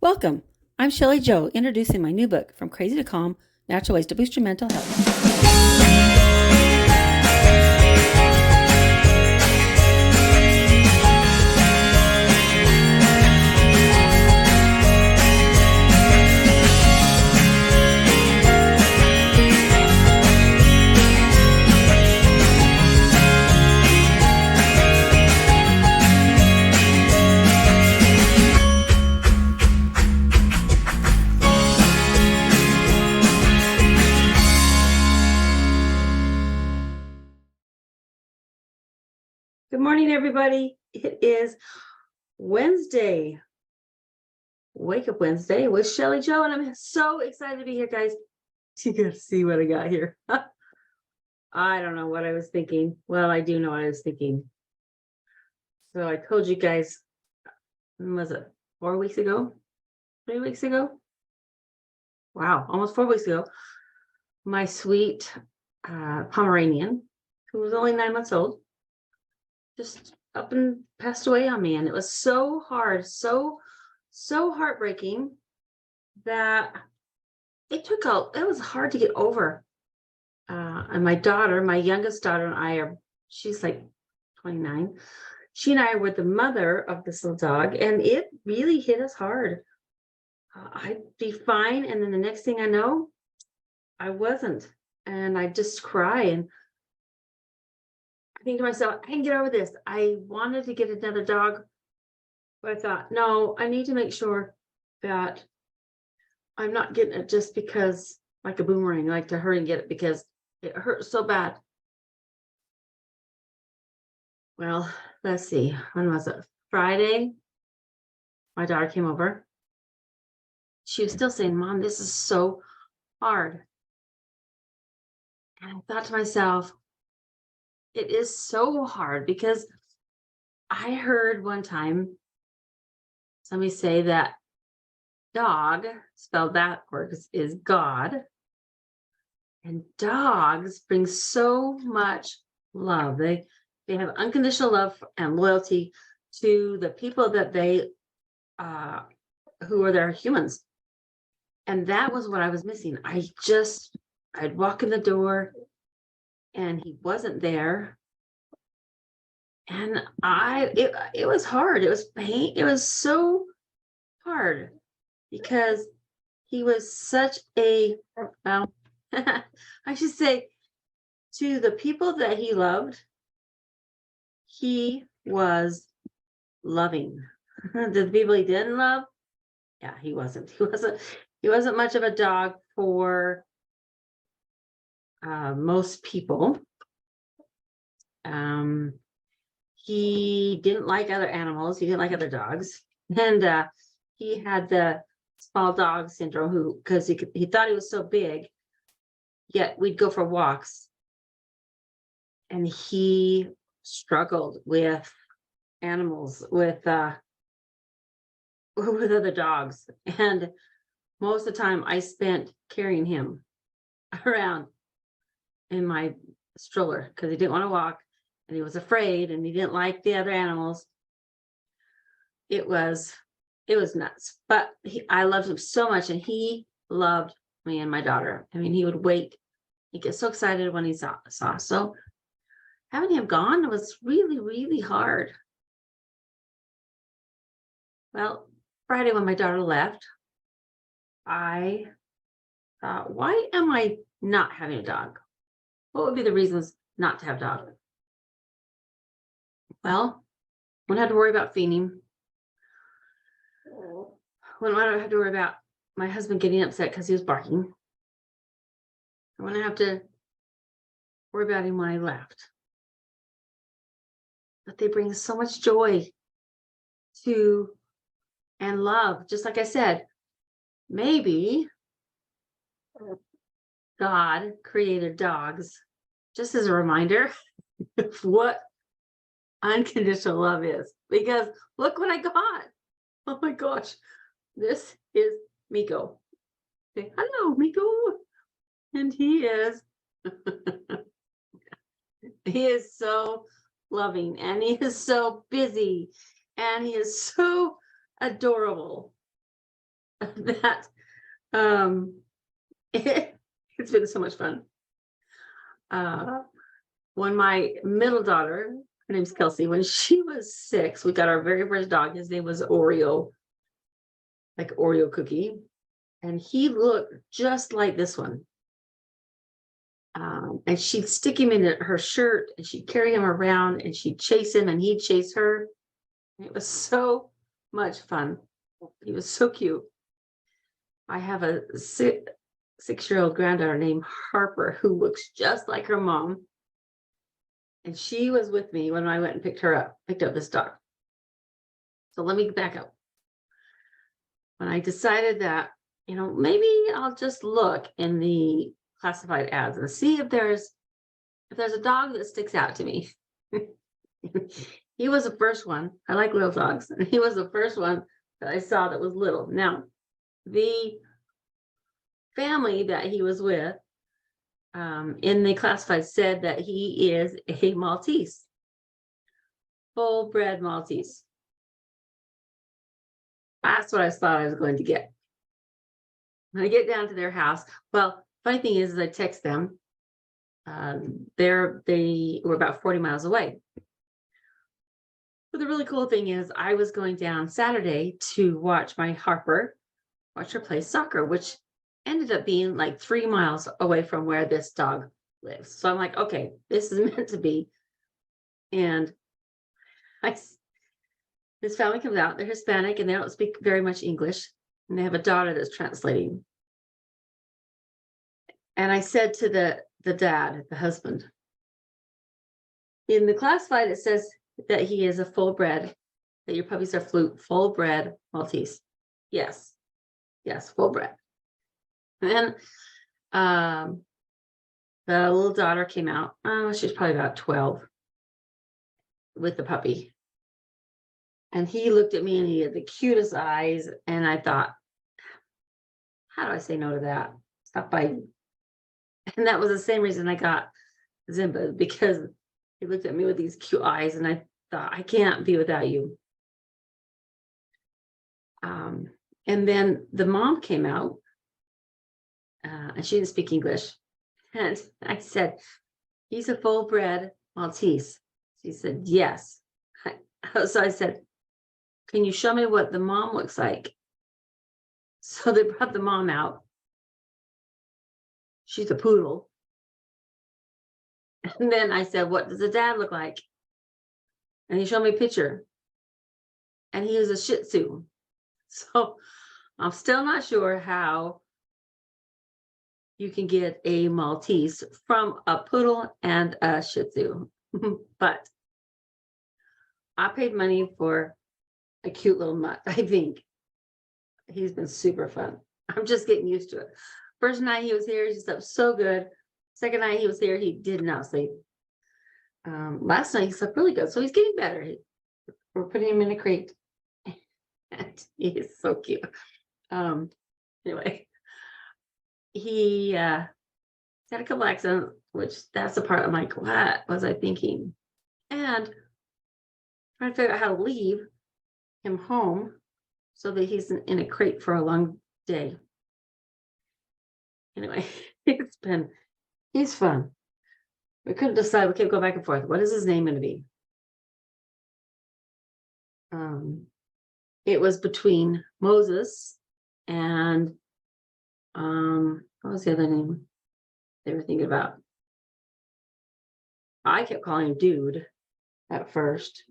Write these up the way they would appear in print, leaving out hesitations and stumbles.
Welcome. I'm Shelly Jo, introducing my new book, From Crazy to Calm, Natural Ways to Boost Your Mental Health. Good morning, everybody. It is Wednesday, Wake Up Wednesday with Shelly Jo, and I'm so excited to be here, guys. You got to see what I got here. I don't know what I was thinking. Well, I do know what I was thinking. So I told you guys, when was it 4 weeks ago? 3 weeks ago? Wow, almost 4 weeks ago. My sweet Pomeranian, who was only 9 months old, just up and passed away on me. And it was so hard, so heartbreaking that it was hard to get over. And my daughter, my youngest daughter, and she's like 29. She and I were the mother of this little dog, and it really hit us hard. I'd be fine. And then the next thing I know, I wasn't. And I just cry. And I think to myself, I can get over this. I wanted to get another dog, but I thought, no, I need to make sure that I'm not getting it just because, like a boomerang, like to hurry and get it because it hurts so bad. Well, let's see. When was it? Friday. My daughter came over. She was still saying, Mom, this is so hard. And I thought to myself, it is so hard because I heard one time somebody say that dog, spelled backwards, is God. And dogs bring so much love. They have unconditional love and loyalty to the people that they who are their humans. And that was what I was missing. I'd walk in the door and he wasn't there. And it was hard. It was pain. It was so hard because he was such a, well, I should say, to the people that he loved, he was loving. The people he didn't love, yeah, he wasn't. He wasn't much of a dog for most people. He didn't like other animals. He didn't like other dogs, and he had the small dog syndrome. Because he thought he was so big. Yet we'd go for walks, and he struggled with animals, with other dogs, and most of the time I spent carrying him around in my stroller because he didn't want to walk and he was afraid and he didn't like the other animals. It was nuts, but I loved him so much, and he loved me and my daughter. I mean, he would wait. He'd get so excited when he saw. So having him gone was really, really hard. Well, Friday when my daughter left, I thought, why am I not having a dog? What would be the reasons not to have a dog? Well, I wouldn't have to worry about feeding. Wouldn't have to worry about my husband getting upset because he was barking. I wouldn't have to worry about him when I left. But they bring so much joy to and love. Just like I said, maybe God created dogs just as a reminder of what unconditional love is. Because look what I got. Oh my gosh. This is Miko. Say, hello, Miko. And he is so loving, and he is so busy, and he is so adorable. that it's been so much fun. When my middle daughter, her name's Kelsey, when she was 6, we got our very first dog. His name was Oreo, like Oreo cookie. And he looked just like this one. And she'd stick him in her shirt and she'd carry him around and she'd chase him and he'd chase her. It was so much fun. He was so cute. I have a 6-year-old granddaughter named Harper who looks just like her mom. And she was with me when I went and picked up this dog. So let me back up. When I decided that, maybe I'll just look in the classified ads and see if there's a dog that sticks out to me. He was the first one. I like little dogs. And he was the first one that I saw that was little. Now, the family that he was with in the classified said that he is a Maltese, full-bred Maltese. That's what I thought I was going to get. When I get down to their house, well, funny thing is I text them. They were about 40 miles away. But the really cool thing is I was going down Saturday to watch my Harper, watch her play soccer, which ended up being like 3 miles away from where this dog lives. So I'm like, okay, this is meant to be. And this family comes out, they're Hispanic and they don't speak very much English. And they have a daughter that's translating. And I said to the dad, the husband, in the classified, it says that he is a full-bred, that your puppies are full-bred Maltese. Yes, full-bred. And then the little daughter came out. She's probably about 12 with the puppy. And he looked at me and he had the cutest eyes. And I thought, how do I say no to that? Stop biting. And that was the same reason I got Zimba, because he looked at me with these cute eyes and I thought, I can't be without you. And then the mom came out and she didn't speak English. And I said, he's a full-bred Maltese. She said, yes. So I said, can you show me what the mom looks like? So they brought the mom out. She's a poodle. And then I said, what does the dad look like? And he showed me a picture. And he is a Shih Tzu. So I'm still not sure how you can get a Maltese from a poodle and a Shih Tzu. But I paid money for a cute little mutt, I think. He's been super fun. I'm just getting used to it. First night he was here, he slept so good. Second night he was here, he did not sleep. Last night he slept really good, so he's getting better. We're putting him in a crate. And he is so cute. Anyway, he had a couple accidents, which that's the part I'm like, what was I thinking? And trying to figure out how to leave him home so that he's in a crate for a long day. Anyway, he's fun. We couldn't decide. We kept going back and forth. What is his name going to be? It was between Moses and what was the other name they were thinking about? I kept calling him Dude at first.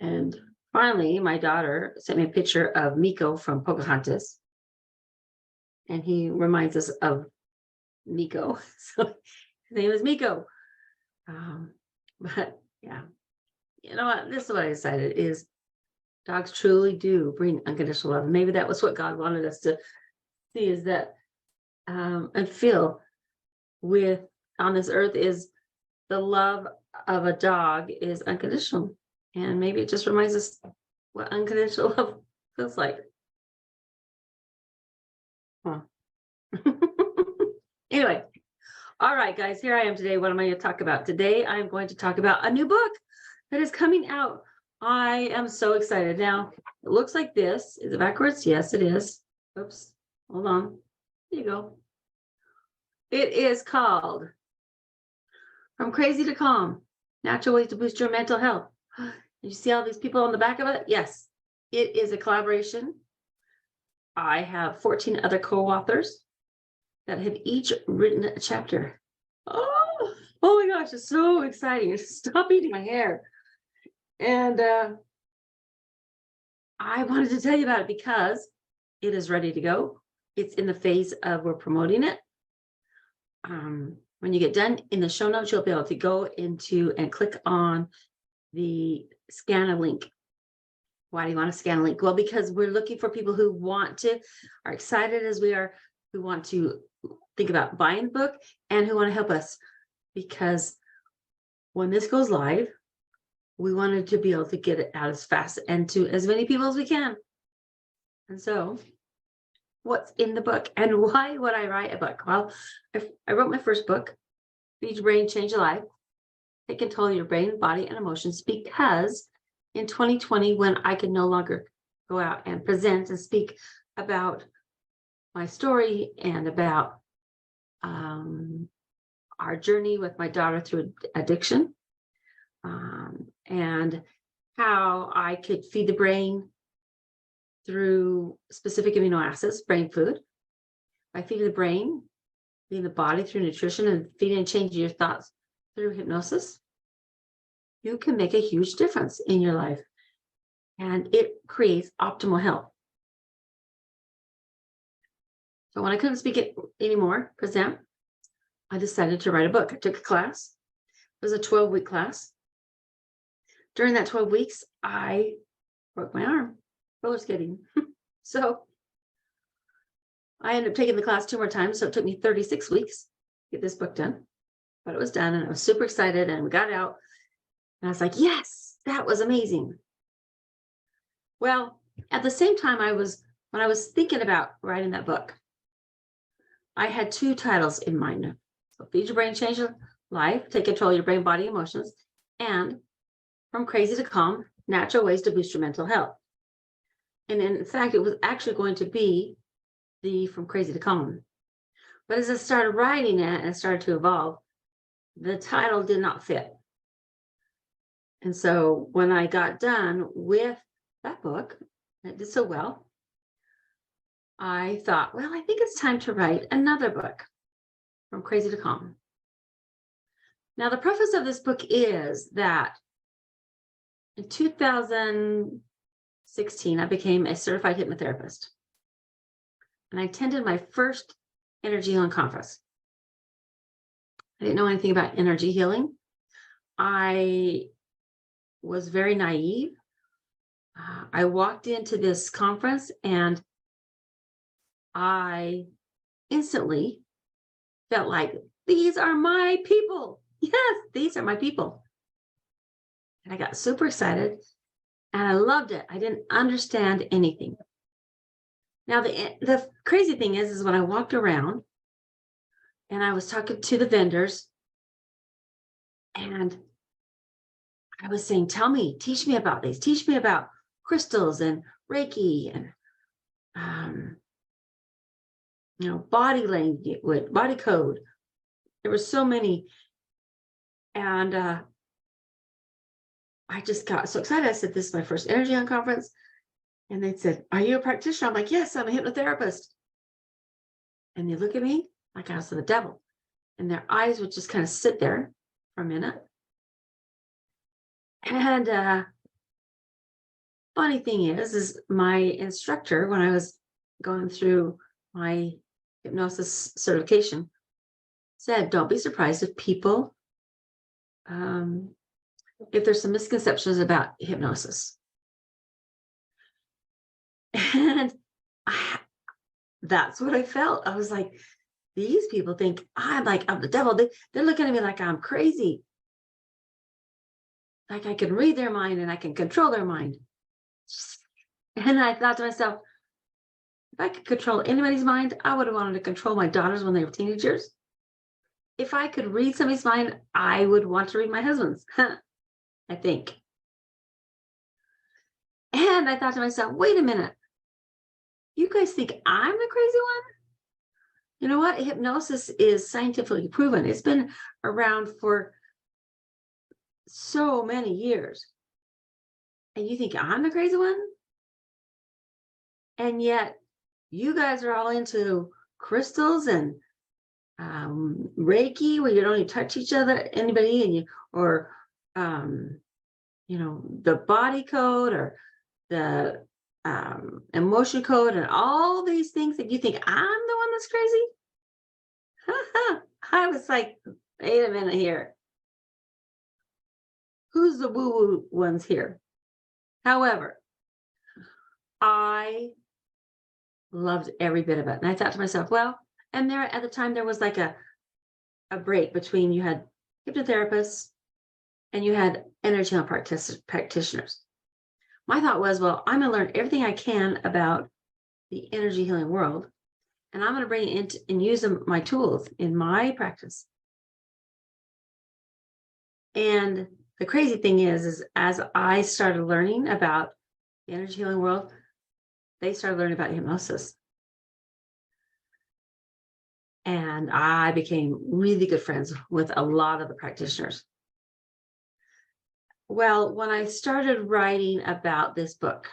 And finally, my daughter sent me a picture of Miko from Pocahontas. And he reminds us of Miko. So his name is Miko. But yeah, you know what? This is what I decided is dogs truly do bring unconditional love. Maybe that was what God wanted us to see, is that and feel with on this earth is the love of a dog is unconditional. And maybe it just reminds us what unconditional love feels like. Huh. Anyway, all right, guys, here I am today. What am I going to talk about? Today, I'm going to talk about a new book that is coming out I am so excited. Now, it looks like this. Is it backwards? Yes, it is. Oops. Hold on. There you go. It is called From Crazy to Calm, Natural Ways to Boost Your Mental Health. You see all these people on the back of it? Yes, it is a collaboration. I have 14 other co-authors that have each written a chapter. Oh my gosh, it's so exciting. Stop eating my hair. And I wanted to tell you about it because it is ready to go. It's in the phase of we're promoting it. When you get done in the show notes, you'll be able to go into and click on the scan a link. Why do you want to scan a link? Well, because we're looking for people who are excited as we are, who want to think about buying the book and who want to help us. Because when this goes live, we wanted to be able to get it out as fast and to as many people as we can. And so what's in the book and why would I write a book? Well, I wrote my first book, Feed Your Brain, Change Your Life. Take control of your brain, body, and emotions, because in 2020, when I could no longer go out and present and speak about my story and about our journey with my daughter through addiction, and how I could feed the brain through specific amino acids, brain food. By feeding the brain, feeding the body through nutrition, and feeding and changing your thoughts through hypnosis, you can make a huge difference in your life. And it creates optimal health. So when I couldn't speak it anymore, present, I decided to write a book. I took a class. It was a 12-week class. During that 12 weeks, I broke my arm, roller skating. So I ended up taking the class 2 more times. So it took me 36 weeks to get this book done. But it was done and I was super excited and we got out. And I was like, yes, that was amazing. Well, at the same time, when I was thinking about writing that book, I had 2 titles in mind. So Feed Your Brain, Change Your Life, Take Control of Your Brain, Body, Emotions, and From Crazy to Calm, Natural Ways to Boost Your Mental Health. And in fact, it was actually going to be the From Crazy to Calm. But as I started writing it and it started to evolve, the title did not fit. And so when I got done with that book, it did so well, I thought, well, I think it's time to write another book, From Crazy to Calm. Now, the preface of this book is that in 2016, I became a certified hypnotherapist. And I attended my first energy healing conference. I didn't know anything about energy healing. I was very naive. I walked into this conference and I instantly felt like, these are my people. Yes, these are my people. And I got super excited and I loved it. I didn't understand anything. Now, the crazy thing is when I walked around and I was talking to the vendors and I was saying, teach me about these, teach me about crystals and Reiki and, body language, body code. There were so many. And I just got so excited. I said, this is my first energy healing conference. And they said, are you a practitioner? I'm like, yes, I'm a hypnotherapist. And they look at me like I was the devil. And their eyes would just kind of sit there for a minute. And funny thing is my instructor, when I was going through my hypnosis certification, said, don't be surprised if people, if there's some misconceptions about hypnosis. And that's what I felt. I was like, these people think I'm the devil. They're looking at me like I'm crazy. Like I can read their mind and I can control their mind. And I thought to myself, if I could control anybody's mind, I would have wanted to control my daughters when they were teenagers. If I could read somebody's mind, I would want to read my husband's, I think. And I thought to myself, wait a minute, you guys think I'm the crazy one? You know what? Hypnosis is scientifically proven. It's been around for so many years. And you think I'm the crazy one? And yet you guys are all into crystals and Reiki, where you don't even touch anybody, and or the body code, or the emotion code, and all these things that you think I'm the one that's crazy. I was like, wait a minute here. Who's the woo-woo ones here? However, I loved every bit of it. And I thought to myself, well, and there at the time, there was like a break between, you had hypnotherapists and you had energy healing practitioners. My thought was, well, I'm going to learn everything I can about the energy healing world, and I'm going to bring it into and use my tools in my practice. And the crazy thing is as I started learning about the energy healing world, they started learning about hypnosis. And I became really good friends with a lot of the practitioners. Well, when I started writing about this book,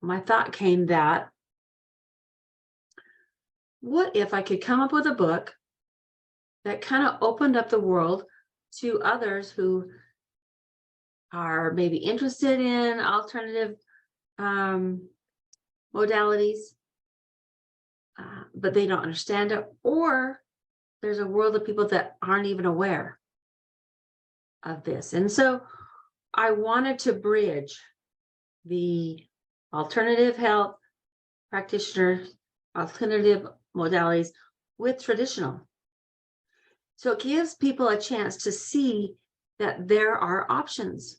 my thought came that, what if I could come up with a book that kind of opened up the world to others who are maybe interested in alternative modalities, but they don't understand it, or there's a world of people that aren't even aware of this. And so I wanted to bridge the alternative health practitioners, alternative modalities, with traditional. So it gives people a chance to see that there are options.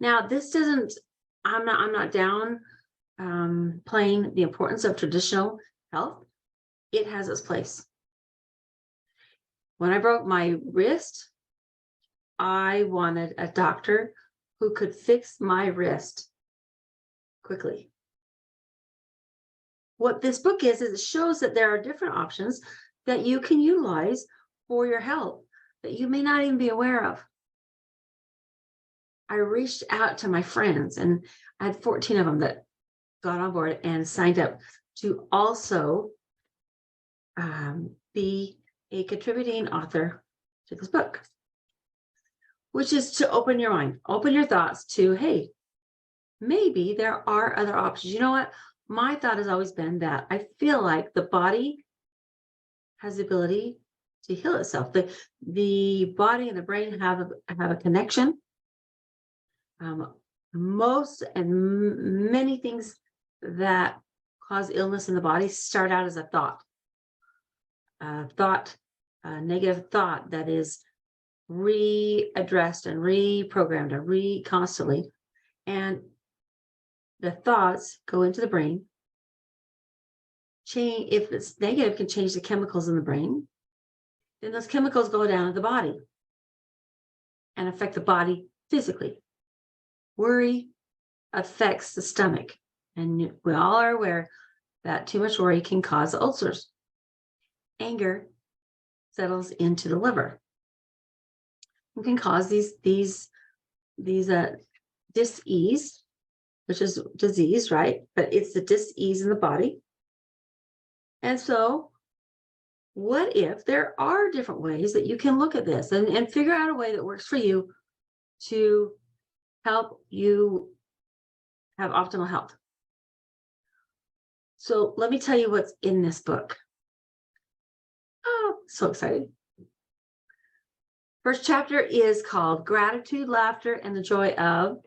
Now, this doesn't, I'm not down playing the importance of traditional health. It has its place. When I broke my wrist, I wanted a doctor who could fix my wrist quickly. What this book is it shows that there are different options that you can utilize for your health that you may not even be aware of. I reached out to my friends, and I had 14 of them that got on board and signed up to also be a contributing author to this book, which is to open your mind, open your thoughts to, hey, maybe there are other options. You know what? My thought has always been that I feel like the body has the ability to heal itself. The body and the brain have a connection. Most and many things that cause illness in the body start out as a thought. A negative thought that is readdressed and reprogrammed and constantly. And the thoughts go into the brain. If it's negative, can change the chemicals in the brain. Then those chemicals go down to the body and affect the body physically. Worry affects the stomach. And we all are aware that too much worry can cause ulcers. Anger settles into the liver. It can cause these dis-ease, which is disease, right? But it's the dis-ease in the body. And so what if there are different ways that you can look at this and figure out a way that works for you to help you have optimal health? So let me tell you what's in this book. Oh, so excited. First chapter is called Gratitude, Laughter, and the Joy of,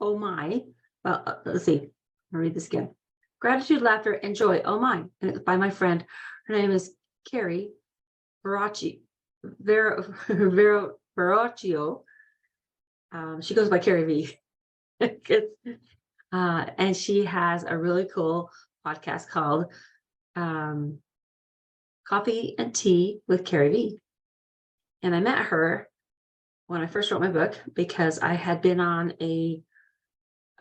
oh my. Well, let's see. I'll read this again. Gratitude, Laughter, and Joy, oh my. And it's by my friend. Her name is Carrie Verrocchio. She goes by Carrie V. And she has a really cool podcast called Coffee and Tea with Carrie V. And I met her when I first wrote my book because I had been on a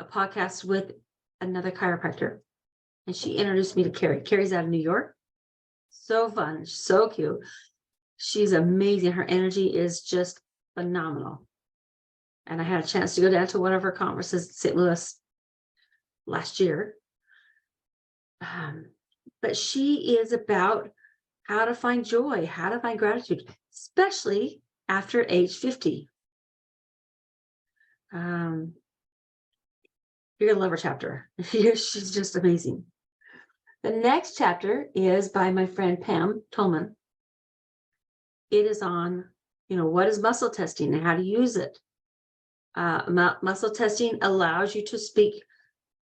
a podcast with another chiropractor, and she introduced me to Carrie. Carrie's out of New York. So fun, so cute. She's amazing. Her energy is just phenomenal. And I had a chance to go down to one of her conferences in St. Louis last year. But she is about how to find joy, how to find gratitude, especially after age 50. You're going to love her chapter. She's just amazing. The next chapter is by my friend Pam Tolman. It is on, what is muscle testing and how to use it. Muscle testing allows you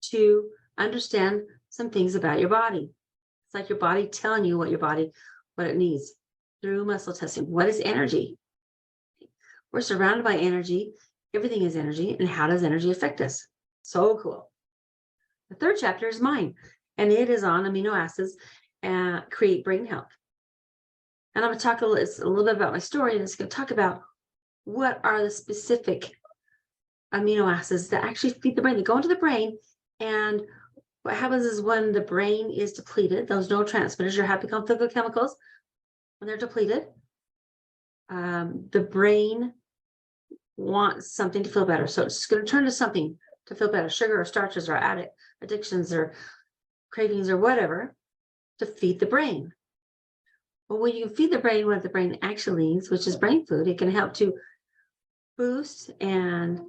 to understand some things about your body. It's like your body telling you what it needs through muscle testing. What is energy? We're surrounded by energy. Everything is energy. And how does energy affect us? So cool. The third chapter is mine, and it is on amino acids and create brain health. And I'm going to talk a little bit about my story, and it's going to talk about what are the specific amino acids that actually feed the brain. They go into the brain, and what happens is when the brain is depleted, those neurotransmitters, your happy chemicals, when they're depleted, the brain wants something to feel better. So it's going to turn to something to feel better, sugar or starches or addictions or cravings or whatever, to feed the brain. But when you feed the brain what the brain actually needs, which is brain food, it can help to boost and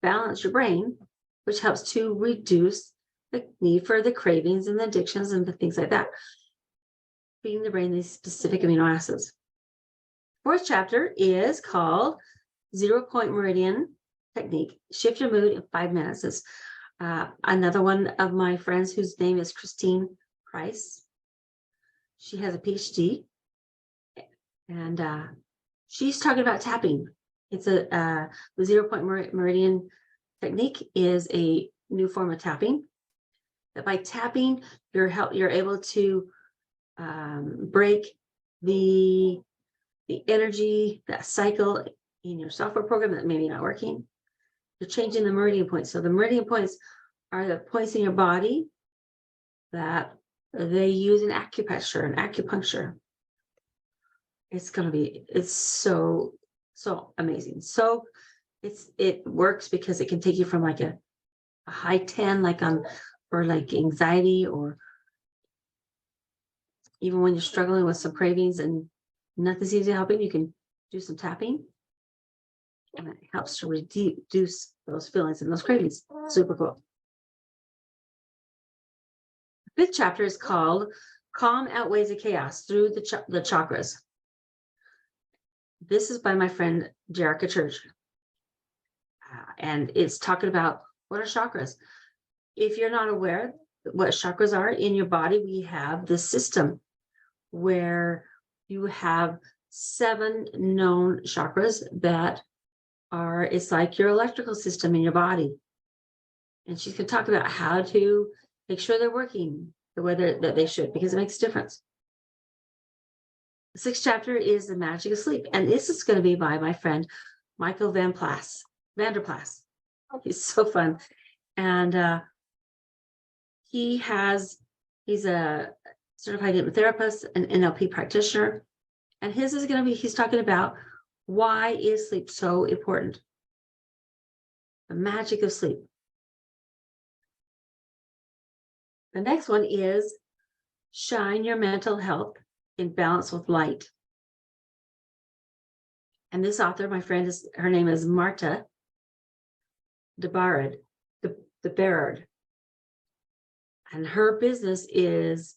balance your brain, which helps to reduce the need for the cravings and the addictions and the things like that. Feeding the brain these specific amino acids. Fourth chapter is called 0-point meridian technique. Shift your mood in 5 minutes. It's another one of my friends whose name is Christine Price. She has a PhD, and she's talking about tapping. It's the 0-point meridian technique is a new form of tapping. That by tapping, you're able to break the energy, that cycle in your software program that maybe not working. You're changing the meridian points. So the meridian points are the points in your body that they use in acupressure and acupuncture. It's so amazing. So it works because it can take you from like a high 10, or like anxiety, or even when you're struggling with some cravings and nothing seems to help you can do some tapping, and it helps to reduce those feelings and those cravings. Super cool. The fifth chapter is called Calm Outweighs the Chaos Through the Chakras. This is by my friend Jerica Church. And it's talking about what are chakras. If you're not aware what chakras are in your body, we have this system where you have 7 known chakras that it's like your electrical system in your body. And she's going to talk about how to make sure they're working the way that they should, because it makes a difference. The 6th chapter is the magic of sleep. And this is going to be by my friend, Michael Vander Plas. He's so fun. And he's a certified hypnotherapist, an NLP practitioner. And he's talking about why is sleep so important? The magic of sleep. The next one is shine your mental health in balance with light. And this author, my friend, her name is Marta de Barrard. And her business is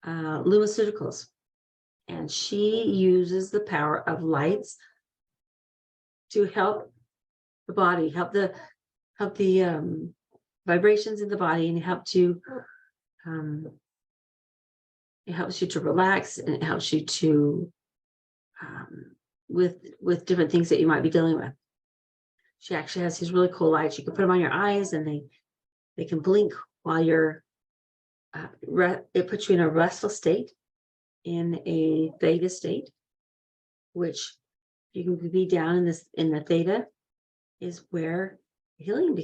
Lumaceuticals. And she uses the power of lights to help the body, help the vibrations in the body, and it helps you to relax, and it helps you to with different things that you might be dealing with. She actually has these really cool lights. You can put them on your eyes, and they can blink while you're it puts you in a restful state, in a theta state, which you can be down in the theta is where healing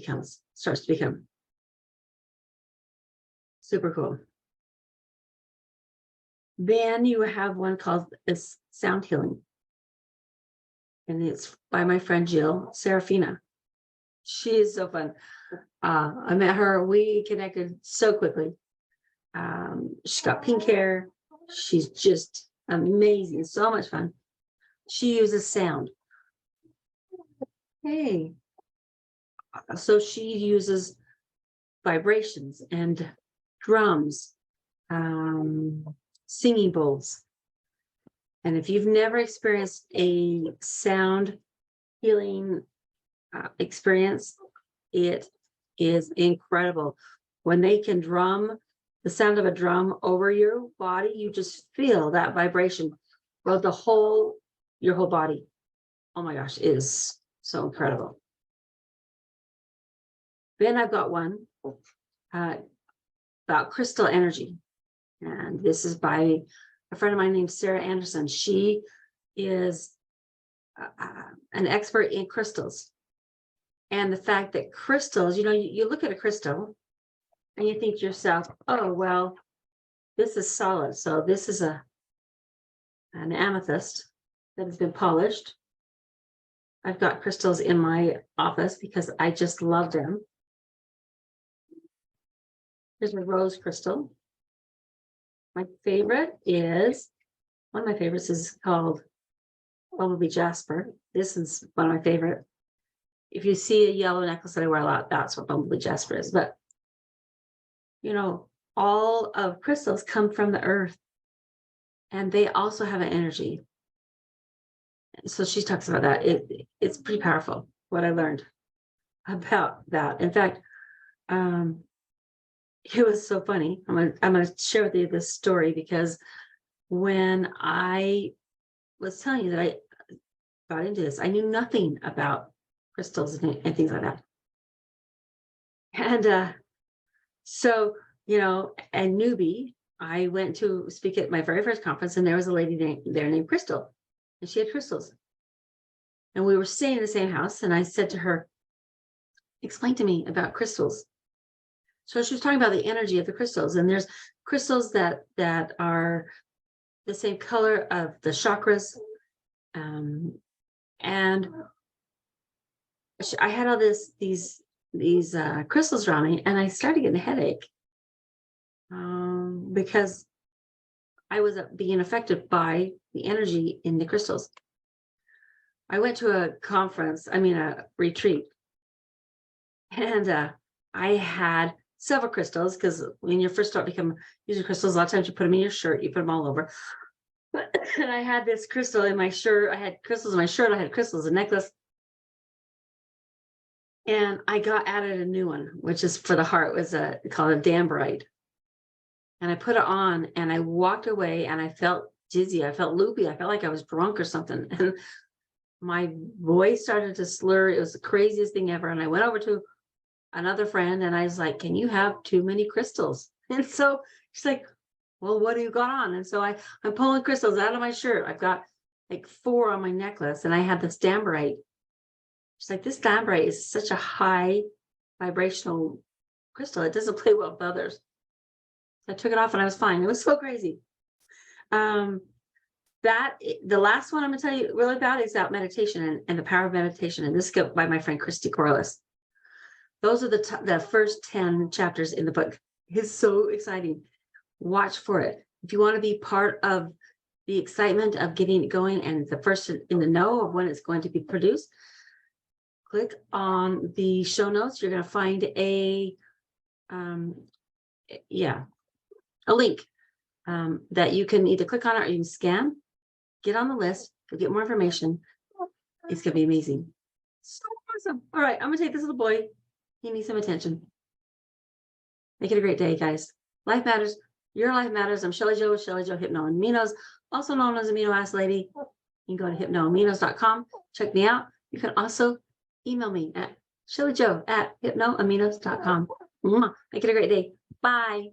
starts to become super cool. Then you have one called sound healing. And it's by my friend Jill Serafina. She is so fun. I met her. We connected so quickly. She's got pink hair. She's just amazing. So much fun. She uses sound. Hey. So she uses vibrations and drums, singing bowls. And if you've never experienced a sound healing experience, it is incredible. When they can drum the sound of a drum over your body, you just feel that vibration throughout your whole body. Oh my gosh, it is so incredible. Then I've got one about crystal energy. And this is by a friend of mine named Sarah Anderson. She is an expert in crystals. And the fact that crystals, you look at a crystal and you think to yourself, oh, well, this is solid. So this is an amethyst that has been polished. I've got crystals in my office because I just love them. Here's a rose crystal. One of my favorites is called Bumblebee Jasper. This is one of my favorite. If you see a yellow necklace that I wear a lot, that's what Bumblebee Jasper is. But, all of crystals come from the earth, and they also have an energy. So she talks about that. It's pretty powerful, what I learned about that. In fact, it was so funny. I'm gonna share with you this story because when I was telling you that I got into this, I knew nothing about crystals and things like that. And so, a newbie, I went to speak at my very first conference, and there was a lady there named Crystal, and she had crystals. And we were staying in the same house, and I said to her, explain to me about crystals. So she was talking about the energy of the crystals, and there's crystals that are the same color of the chakras. And I had all these crystals around me, and I started getting a headache because I was being affected by the energy in the crystals. I went to a retreat, and I had several crystals, because when you first start using crystals, a lot of times you put them in your shirt, you put them all over. And I had this crystal in my shirt. I had crystals in my shirt. I had crystals in necklace. And I got added a new one, which is for the heart, was called a dambarite. And I put it on, and I walked away, and I felt dizzy. I felt loopy. I felt like I was drunk or something. And my voice started to slur. It was the craziest thing ever. And I went over to another friend, and I was like, can you have too many crystals? And so she's like, well, what do you got on? And so I'm pulling crystals out of my shirt. I've got like 4 on my necklace, and I had this dambarite. She's like, this dambarite is such a high vibrational crystal. It doesn't play well with others. So I took it off, and I was fine. It was so crazy. The last one I'm going to tell you really about is about meditation and the power of meditation. And this is by my friend Christy Corliss. Those are the first 10 chapters in the book. It's so exciting. Watch for it. If you want to be part of the excitement of getting it going and the first in the know of when it's going to be produced, click on the show notes. You're going to find a link that you can either click on it or you can scan. Get on the list. You'll get more information. It's going to be amazing. So awesome. All right. I'm going to take this little boy. He needs some attention. Make it a great day, guys. Life matters. Your life matters. I'm Shelly Jo with Shelly Jo Hypno Aminos, also known as Amino Ass Lady. You can go to hypnoaminos.com. Check me out. You can also email me at shellyjo@hypnoaminos.com. Make it a great day. Bye.